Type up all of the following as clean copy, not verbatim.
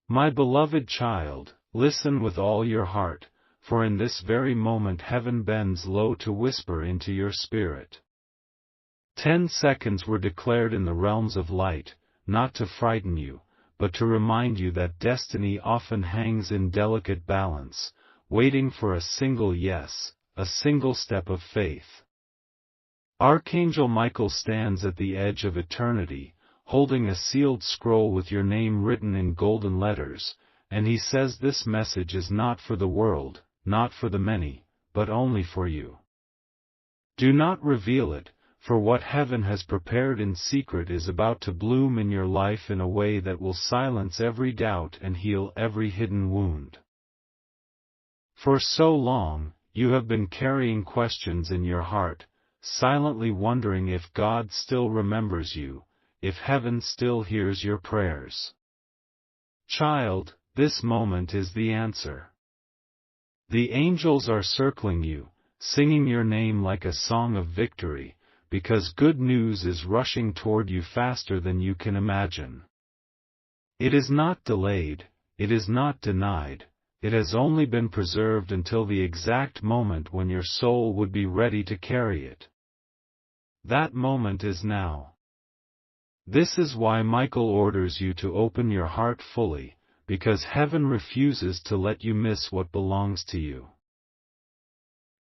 My beloved child, listen with all your heart, for in this very moment heaven bends low to whisper into your spirit. 10 seconds were declared in the realms of light, not to frighten you, but to remind you that destiny often hangs in delicate balance, waiting for a single yes, a single step of faith. Archangel Michael stands at the edge of eternity, holding a sealed scroll with your name written in golden letters, and he says this message is not for the world, not for the many, but only for you. Do not reveal it, for what heaven has prepared in secret is about to bloom in your life in a way that will silence every doubt and heal every hidden wound. For so long, you have been carrying questions in your heart, silently wondering if God still remembers you, if heaven still hears your prayers. Child, this moment is the answer. The angels are circling you, singing your name like a song of victory, because good news is rushing toward you faster than you can imagine. It is not delayed, it is not denied, it has only been preserved until the exact moment when your soul would be ready to carry it. That moment is now. This is why Michael orders you to open your heart fully, because heaven refuses to let you miss what belongs to you.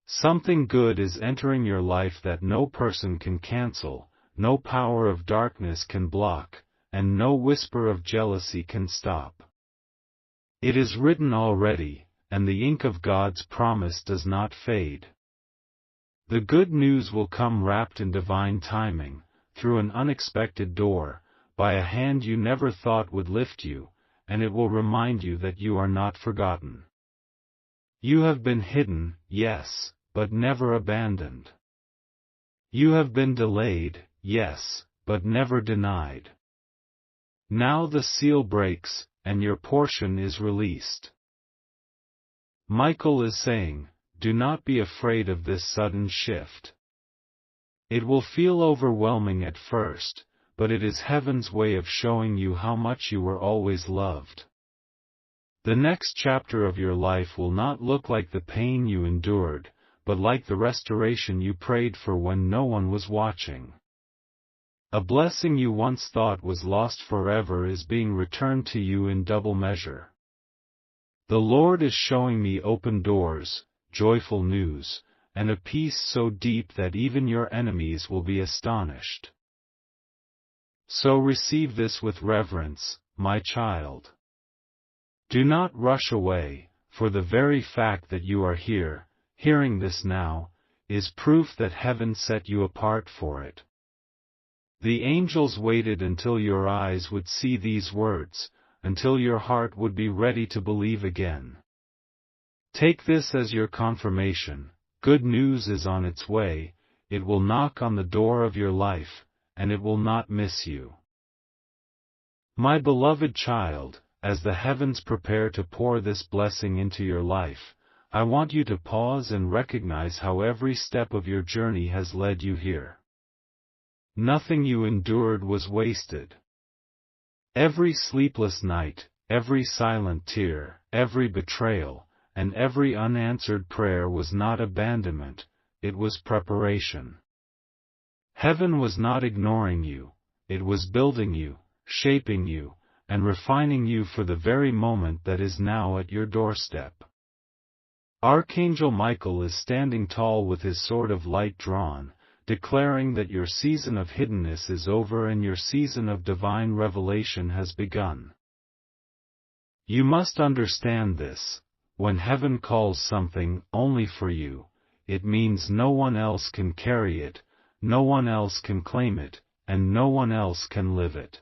Something good is entering your life that no person can cancel, no power of darkness can block, and no whisper of jealousy can stop. It is written already, and the ink of God's promise does not fade. The good news will come wrapped in divine timing, through an unexpected door, by a hand you never thought would lift you, and it will remind you that you are not forgotten. You have been hidden, yes, but never abandoned. You have been delayed, yes, but never denied. Now the seal breaks, and your portion is released. Michael is saying, do not be afraid of this sudden shift. It will feel overwhelming at first, but it is heaven's way of showing you how much you were always loved. The next chapter of your life will not look like the pain you endured, but like the restoration you prayed for when no one was watching. A blessing you once thought was lost forever is being returned to you in double measure. The Lord is showing me open doors, joyful news, and a peace so deep that even your enemies will be astonished. So receive this with reverence, my child. Do not rush away, for the very fact that you are here, hearing this now, is proof that heaven set you apart for it. The angels waited until your eyes would see these words, until your heart would be ready to believe again. Take this as your confirmation. Good news is on its way, it will knock on the door of your life, and it will not miss you. My beloved child, as the heavens prepare to pour this blessing into your life, I want you to pause and recognize how every step of your journey has led you here. Nothing you endured was wasted. Every sleepless night, every silent tear, every betrayal, and every unanswered prayer was not abandonment, it was preparation. Heaven was not ignoring you, it was building you, shaping you, and refining you for the very moment that is now at your doorstep. Archangel Michael is standing tall with his sword of light drawn, declaring that your season of hiddenness is over and your season of divine revelation has begun. You must understand this. When heaven calls something only for you, it means no one else can carry it, no one else can claim it, and no one else can live it.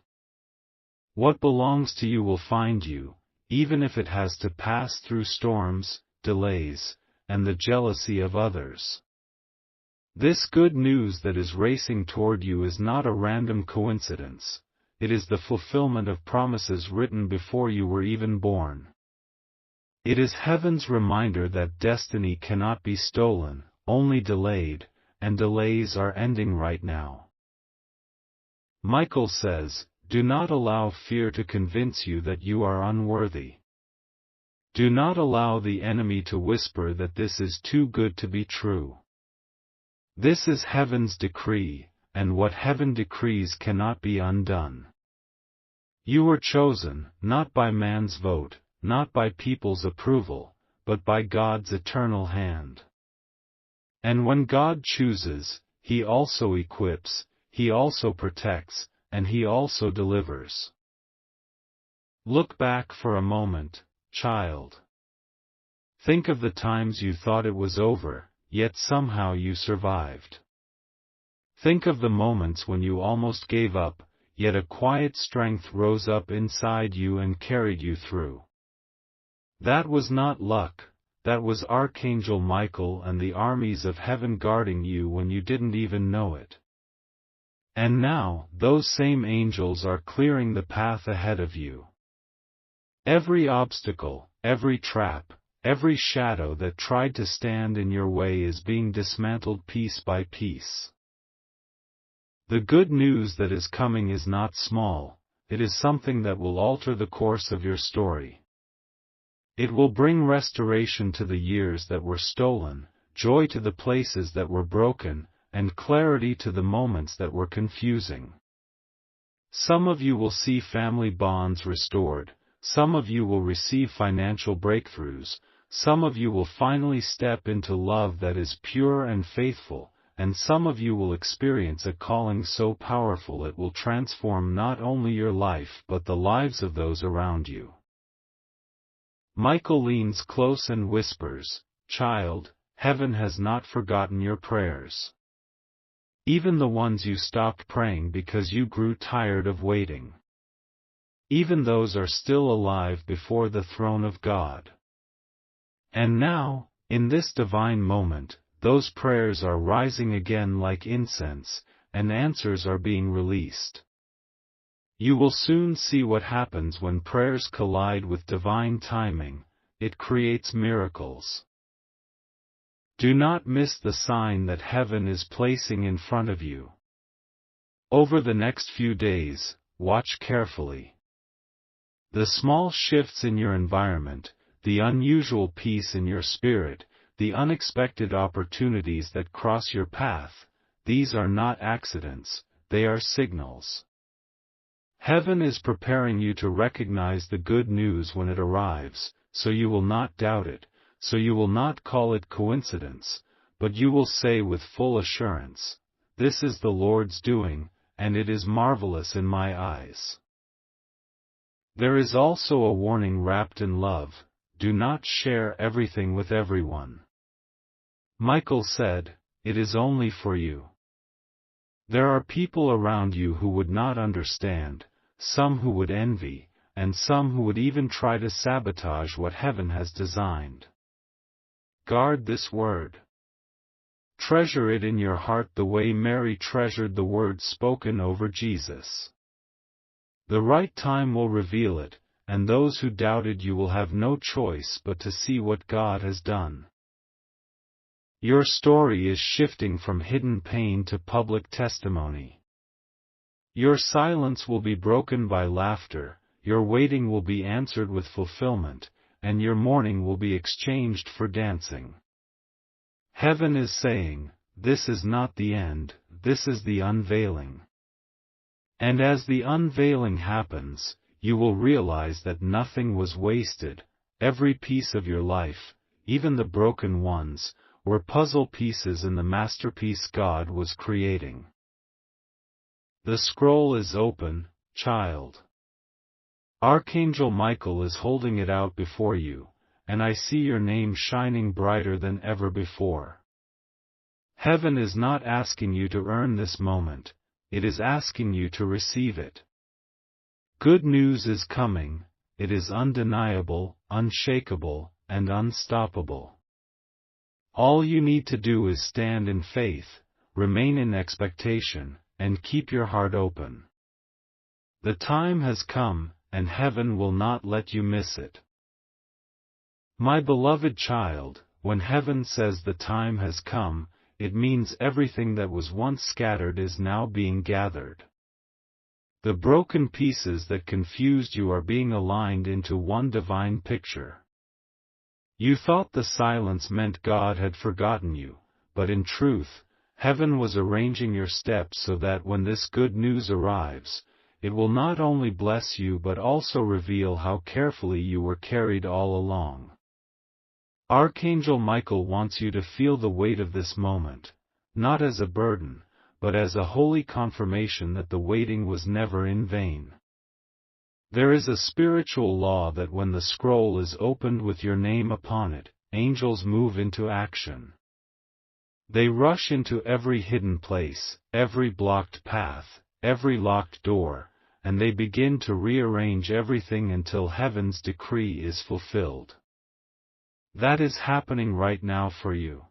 What belongs to you will find you, even if it has to pass through storms, delays, and the jealousy of others. This good news that is racing toward you is not a random coincidence, it is the fulfillment of promises written before you were even born. It is heaven's reminder that destiny cannot be stolen, only delayed, and delays are ending right now. Michael says, Do not allow fear to convince you that you are unworthy. Do not allow the enemy to whisper that this is too good to be true. This is heaven's decree, and what heaven decrees cannot be undone. You were chosen, not by man's vote, not by people's approval, but by God's eternal hand. And when God chooses, He also equips, He also protects, and He also delivers. Look back for a moment, child. Think of the times you thought it was over, yet somehow you survived. Think of the moments when you almost gave up, yet a quiet strength rose up inside you and carried you through. That was not luck, that was Archangel Michael and the armies of heaven guarding you when you didn't even know it. And now, those same angels are clearing the path ahead of you. Every obstacle, every trap, every shadow that tried to stand in your way is being dismantled piece by piece. The good news that is coming is not small, it is something that will alter the course of your story. It will bring restoration to the years that were stolen, joy to the places that were broken, and clarity to the moments that were confusing. Some of you will see family bonds restored, some of you will receive financial breakthroughs, some of you will finally step into love that is pure and faithful, and some of you will experience a calling so powerful it will transform not only your life but the lives of those around you. Michael leans close and whispers, "Child, heaven has not forgotten your prayers. Even the ones you stopped praying because you grew tired of waiting. Even those are still alive before the throne of God. And now, in this divine moment, those prayers are rising again like incense, and answers are being released. You will soon see what happens when prayers collide with divine timing. It creates miracles. Do not miss the sign that heaven is placing in front of you. Over the next few days, watch carefully. The small shifts in your environment, the unusual peace in your spirit, the unexpected opportunities that cross your path, these are not accidents, they are signals. Heaven is preparing you to recognize the good news when it arrives, so you will not doubt it, so you will not call it coincidence, but you will say with full assurance, "This is the Lord's doing, and it is marvelous in my eyes." There is also a warning wrapped in love: do not share everything with everyone. Michael said, "It is only for you." There are people around you who would not understand, some who would envy, and some who would even try to sabotage what heaven has designed. Guard this word. Treasure it in your heart the way Mary treasured the words spoken over Jesus. The right time will reveal it, and those who doubted you will have no choice but to see what God has done. Your story is shifting from hidden pain to public testimony. Your silence will be broken by laughter, your waiting will be answered with fulfillment, and your mourning will be exchanged for dancing. Heaven is saying, "This is not the end, this is the unveiling." And as the unveiling happens, you will realize that nothing was wasted, every piece of your life, even the broken ones, were puzzle pieces in the masterpiece God was creating. The scroll is open, child. Archangel Michael is holding it out before you, and I see your name shining brighter than ever before. Heaven is not asking you to earn this moment, it is asking you to receive it. Good news is coming, it is undeniable, unshakable, and unstoppable. All you need to do is stand in faith, remain in expectation, and keep your heart open. The time has come, and heaven will not let you miss it. My beloved child, when heaven says the time has come, it means everything that was once scattered is now being gathered. The broken pieces that confused you are being aligned into one divine picture. You thought the silence meant God had forgotten you, but in truth, heaven was arranging your steps so that when this good news arrives, it will not only bless you but also reveal how carefully you were carried all along. Archangel Michael wants you to feel the weight of this moment, not as a burden, but as a holy confirmation that the waiting was never in vain. There is a spiritual law that when the scroll is opened with your name upon it, angels move into action. They rush into every hidden place, every blocked path, every locked door, and they begin to rearrange everything until heaven's decree is fulfilled. That is happening right now for you.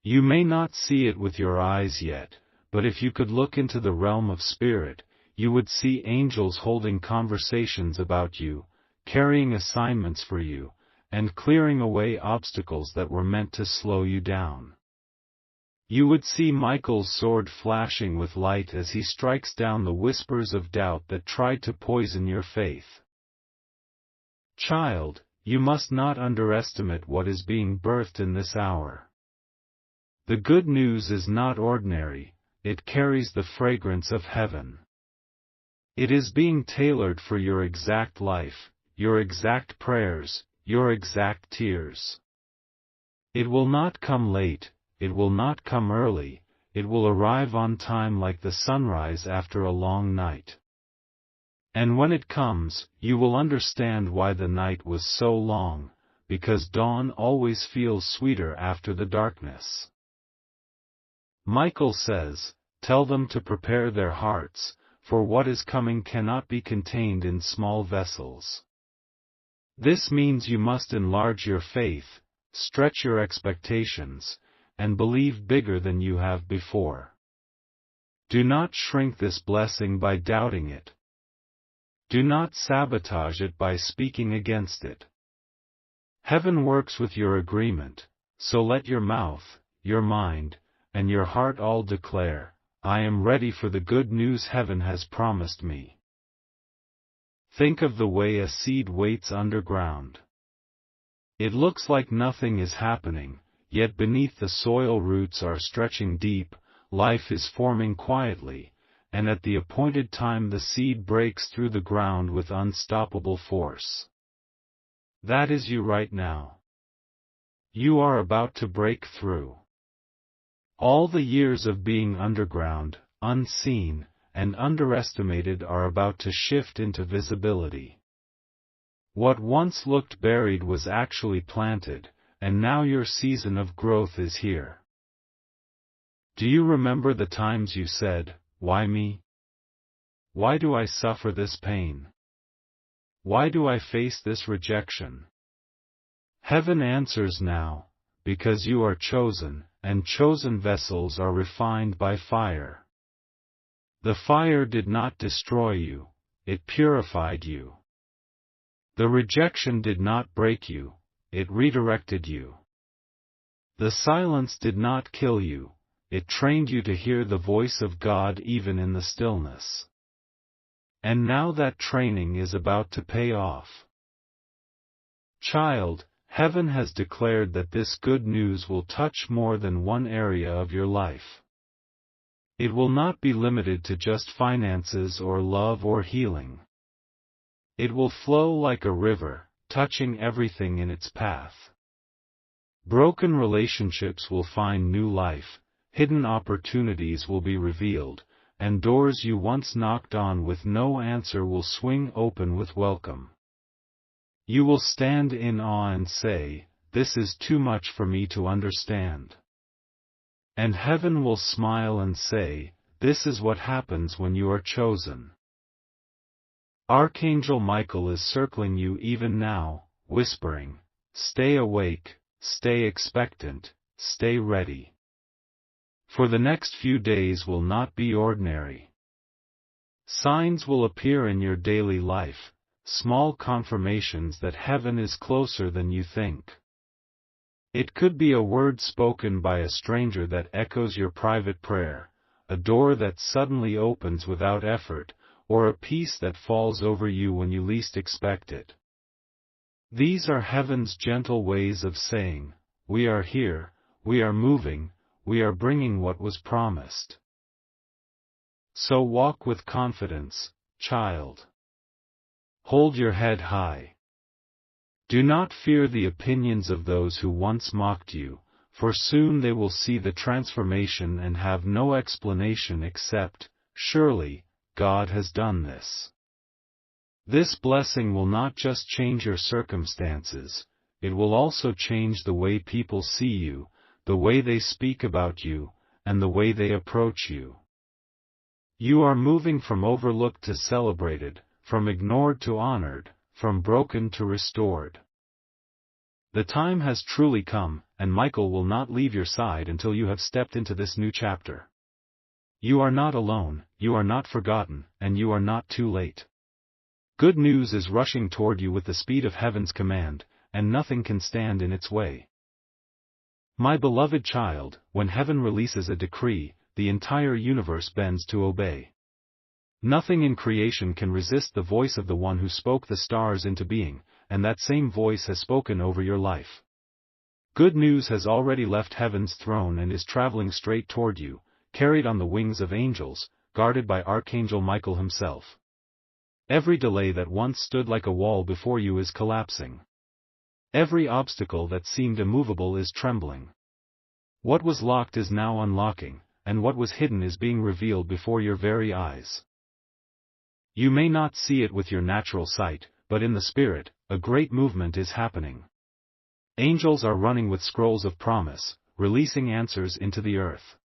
You may not see it with your eyes yet, but if you could look into the realm of spirit, you would see angels holding conversations about you, carrying assignments for you, and clearing away obstacles that were meant to slow you down. You would see Michael's sword flashing with light as he strikes down the whispers of doubt that tried to poison your faith. Child, you must not underestimate what is being birthed in this hour. The good news is not ordinary, it carries the fragrance of heaven. It is being tailored for your exact life, your exact prayers, your exact tears. It will not come late, it will not come early, it will arrive on time like the sunrise after a long night. And when it comes, you will understand why the night was so long, because dawn always feels sweeter after the darkness. Michael says, "Tell them to prepare their hearts, for what is coming cannot be contained in small vessels." This means you must enlarge your faith, stretch your expectations, and believe bigger than you have before. Do not shrink this blessing by doubting it. Do not sabotage it by speaking against it. Heaven works with your agreement, so let your mouth, your mind, and your heart all declare, "I am ready for the good news heaven has promised me." Think of the way a seed waits underground. It looks like nothing is happening, yet beneath the soil roots are stretching deep, life is forming quietly, and at the appointed time the seed breaks through the ground with unstoppable force. That is you right now. You are about to break through. All the years of being underground, unseen, and underestimated are about to shift into visibility. What once looked buried was actually planted, and now your season of growth is here. Do you remember the times you said, "Why me? Why do I suffer this pain? Why do I face this rejection?" Heaven answers now, because you are chosen, and chosen vessels are refined by fire. The fire did not destroy you, it purified you. The rejection did not break you, it redirected you. The silence did not kill you, it trained you to hear the voice of God even in the stillness. And now that training is about to pay off. Child, heaven has declared that this good news will touch more than one area of your life. It will not be limited to just finances or love or healing. It will flow like a river, touching everything in its path. Broken relationships will find new life, hidden opportunities will be revealed, and doors you once knocked on with no answer will swing open with welcome. You will stand in awe and say, "This is too much for me to understand." And heaven will smile and say, "This is what happens when you are chosen." Archangel Michael is circling you even now, whispering, "Stay awake, stay expectant, stay ready." For the next few days will not be ordinary. Signs will appear in your daily life, small confirmations that heaven is closer than you think. It could be a word spoken by a stranger that echoes your private prayer, a door that suddenly opens without effort, or a peace that falls over you when you least expect it. These are heaven's gentle ways of saying, "We are here, we are moving, we are bringing what was promised." So walk with confidence, child. Hold your head high. Do not fear the opinions of those who once mocked you, for soon they will see the transformation and have no explanation except, "Surely, God has done this." This blessing will not just change your circumstances, it will also change the way people see you, the way they speak about you, and the way they approach you. You are moving from overlooked to celebrated, from ignored to honored, from broken to restored. The time has truly come, and Michael will not leave your side until you have stepped into this new chapter. You are not alone, you are not forgotten, and you are not too late. Good news is rushing toward you with the speed of heaven's command, and nothing can stand in its way. My beloved child, when heaven releases a decree, the entire universe bends to obey. Nothing in creation can resist the voice of the one who spoke the stars into being, and that same voice has spoken over your life. Good news has already left heaven's throne and is traveling straight toward you, carried on the wings of angels, guarded by Archangel Michael himself. Every delay that once stood like a wall before you is collapsing. Every obstacle that seemed immovable is trembling. What was locked is now unlocking, and what was hidden is being revealed before your very eyes. You may not see it with your natural sight, but in the spirit, a great movement is happening. Angels are running with scrolls of promise, releasing answers into the earth.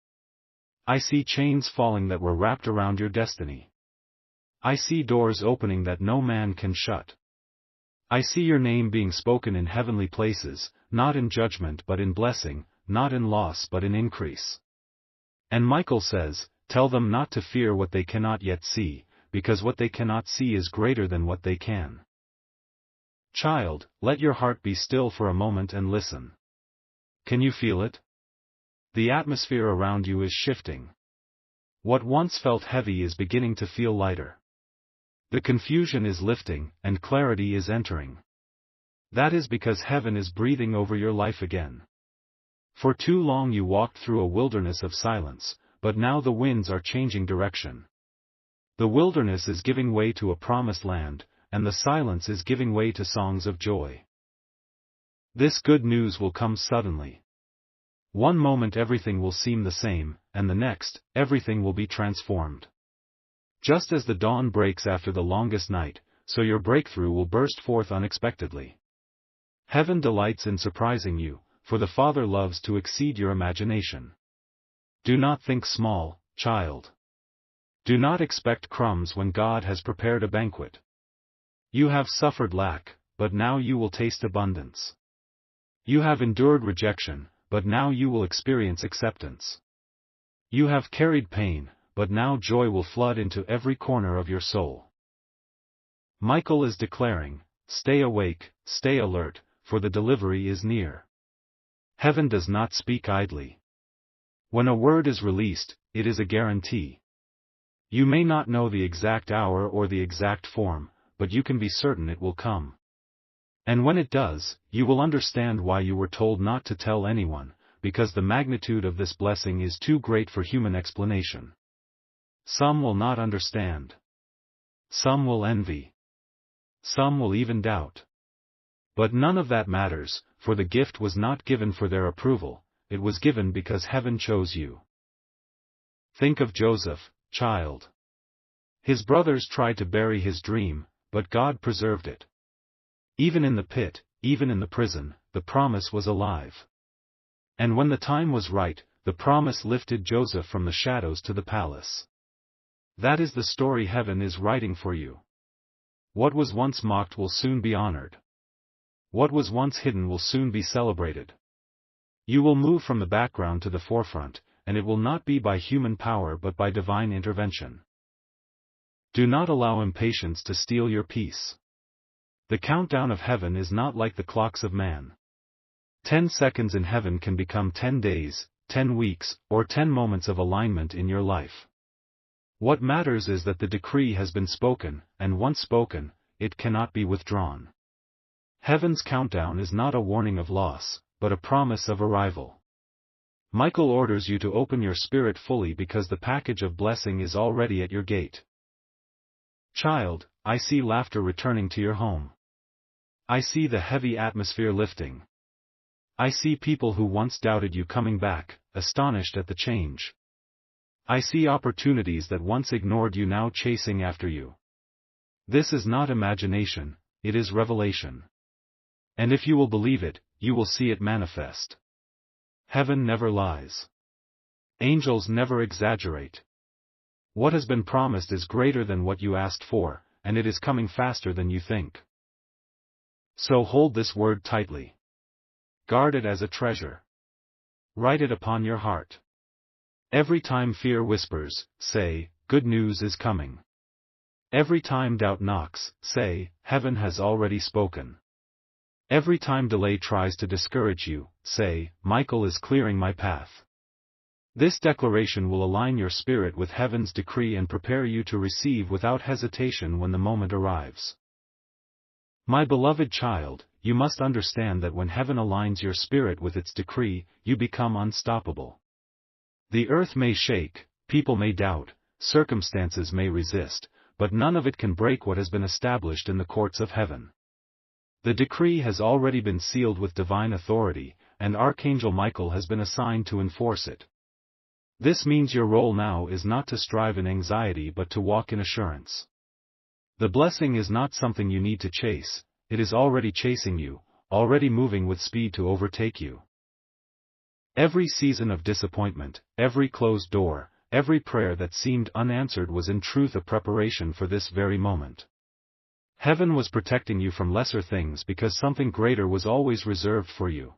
I see chains falling that were wrapped around your destiny. I see doors opening that no man can shut. I see your name being spoken in heavenly places, not in judgment but in blessing, not in loss but in increase. And Michael says, "Tell them not to fear what they cannot yet see, because what they cannot see is greater than what they can." Child, let your heart be still for a moment and listen. Can you feel it? The atmosphere around you is shifting. What once felt heavy is beginning to feel lighter. The confusion is lifting, and clarity is entering. That is because heaven is breathing over your life again. For too long you walked through a wilderness of silence, but now the winds are changing direction. The wilderness is giving way to a promised land, and the silence is giving way to songs of joy. This good news will come suddenly. One moment everything will seem the same, and the next, everything will be transformed. Just as the dawn breaks after the longest night, so your breakthrough will burst forth unexpectedly. Heaven delights in surprising you, for the Father loves to exceed your imagination. Do not think small, child. Do not expect crumbs when God has prepared a banquet. You have suffered lack, but now you will taste abundance. You have endured rejection, but now you will experience acceptance. You have carried pain, but now joy will flood into every corner of your soul. Michael is declaring, "Stay awake, stay alert, for the delivery is near." Heaven does not speak idly. When a word is released, it is a guarantee. You may not know the exact hour or the exact form, but you can be certain it will come. And when it does, you will understand why you were told not to tell anyone, because the magnitude of this blessing is too great for human explanation. Some will not understand. Some will envy. Some will even doubt. But none of that matters, for the gift was not given for their approval, it was given because heaven chose you. Think of Joseph, child. His brothers tried to bury his dream, but God preserved it. Even in the pit, even in the prison, the promise was alive. And when the time was right, the promise lifted Joseph from the shadows to the palace. That is the story heaven is writing for you. What was once mocked will soon be honored. What was once hidden will soon be celebrated. You will move from the background to the forefront, and it will not be by human power but by divine intervention. Do not allow impatience to steal your peace. The countdown of heaven is not like the clocks of man. 10 seconds in heaven can become 10 days, 10 weeks, or 10 moments of alignment in your life. What matters is that the decree has been spoken, and once spoken, it cannot be withdrawn. Heaven's countdown is not a warning of loss, but a promise of arrival. Michael orders you to open your spirit fully because the package of blessing is already at your gate. Child, I see laughter returning to your home. I see the heavy atmosphere lifting. I see people who once doubted you coming back, astonished at the change. I see opportunities that once ignored you now chasing after you. This is not imagination, it is revelation. And if you will believe it, you will see it manifest. Heaven never lies. Angels never exaggerate. What has been promised is greater than what you asked for, and it is coming faster than you think. So hold this word tightly. Guard it as a treasure. Write it upon your heart. Every time fear whispers, say, good news is coming. Every time doubt knocks, say, heaven has already spoken. Every time delay tries to discourage you, say, Michael is clearing my path. This declaration will align your spirit with heaven's decree and prepare you to receive without hesitation when the moment arrives. My beloved child, you must understand that when heaven aligns your spirit with its decree, you become unstoppable. The earth may shake, people may doubt, circumstances may resist, but none of it can break what has been established in the courts of heaven. The decree has already been sealed with divine authority, and Archangel Michael has been assigned to enforce it. This means your role now is not to strive in anxiety but to walk in assurance. The blessing is not something you need to chase, it is already chasing you, already moving with speed to overtake you. Every season of disappointment, every closed door, every prayer that seemed unanswered was in truth a preparation for this very moment. Heaven was protecting you from lesser things because something greater was always reserved for you.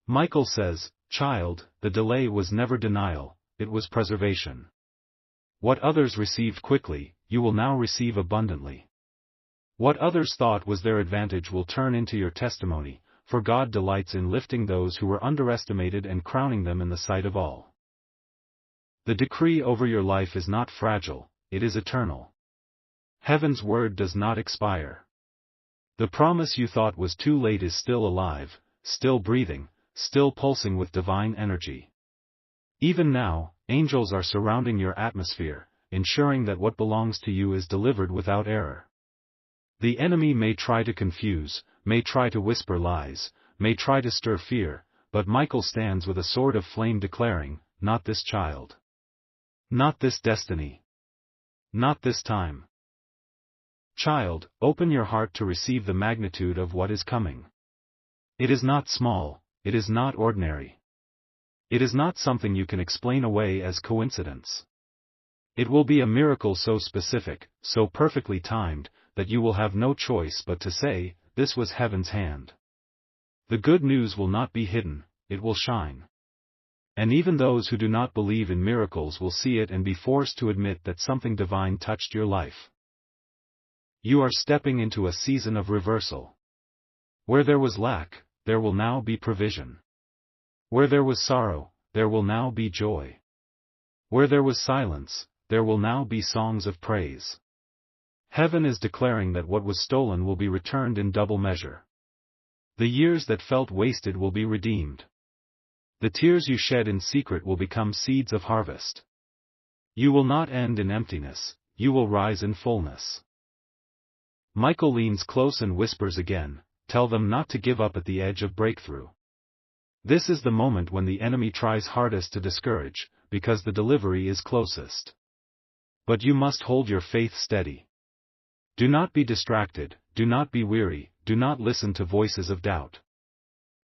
Michael says, child, the delay was never denial, it was preservation. What others received quickly, you will now receive abundantly. What others thought was their advantage will turn into your testimony, for God delights in lifting those who were underestimated and crowning them in the sight of all. The decree over your life is not fragile, it is eternal. Heaven's word does not expire. The promise you thought was too late is still alive, still breathing, still pulsing with divine energy. Even now, angels are surrounding your atmosphere, ensuring that what belongs to you is delivered without error. The enemy may try to confuse, may try to whisper lies, may try to stir fear, but Michael stands with a sword of flame declaring, not this child. Not this destiny. Not this time. Child, open your heart to receive the magnitude of what is coming. It is not small, it is not ordinary. It is not something you can explain away as coincidence. It will be a miracle so specific, so perfectly timed, that you will have no choice but to say, this was heaven's hand. The good news will not be hidden, it will shine. And even those who do not believe in miracles will see it and be forced to admit that something divine touched your life. You are stepping into a season of reversal. Where there was lack, there will now be provision. Where there was sorrow, there will now be joy. Where there was silence, there will now be songs of praise. Heaven is declaring that what was stolen will be returned in double measure. The years that felt wasted will be redeemed. The tears you shed in secret will become seeds of harvest. You will not end in emptiness, you will rise in fullness. Michael leans close and whispers again, tell them not to give up at the edge of breakthrough. This is the moment when the enemy tries hardest to discourage, because the delivery is closest. But you must hold your faith steady. Do not be distracted, do not be weary, do not listen to voices of doubt.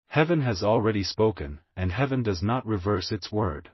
Heaven has already spoken, and heaven does not reverse its word.